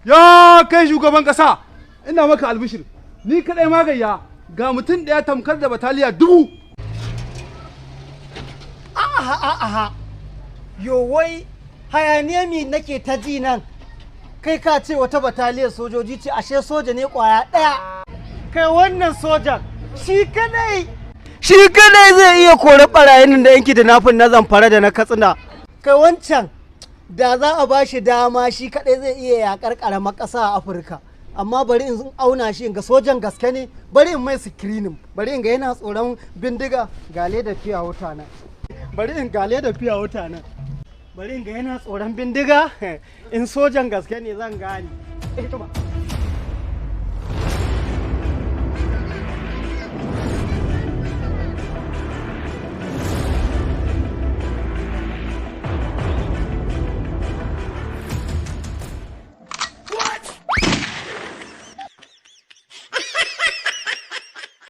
Ya kai shugaban kasa, ina maka albishir, ni kadai magayya ga mutum ɗaya tamkar da bataliya 1000. Aha, yo wai hayaniya mi nake ta ji nan, kai ka ce wata bataliyar sojoji ce, ashe soja ne kwaya ɗaya. Kai wannan sojan shi kadai zai iya kore ɓarayin da yanki da nafin na Zamfara da na Katsina. Kai wancan da za a ba shi dama shi kadai zai iya yakar karamar ƙasa a Afirka. Amma bari in auna shi in ga sojan gaske ne, bari in mai screening, bari in ga yana tsoron bindiga, gale da fiya wuta nan. Bari in ga yana tsoron bindiga, in sojan gaske ne zan gane.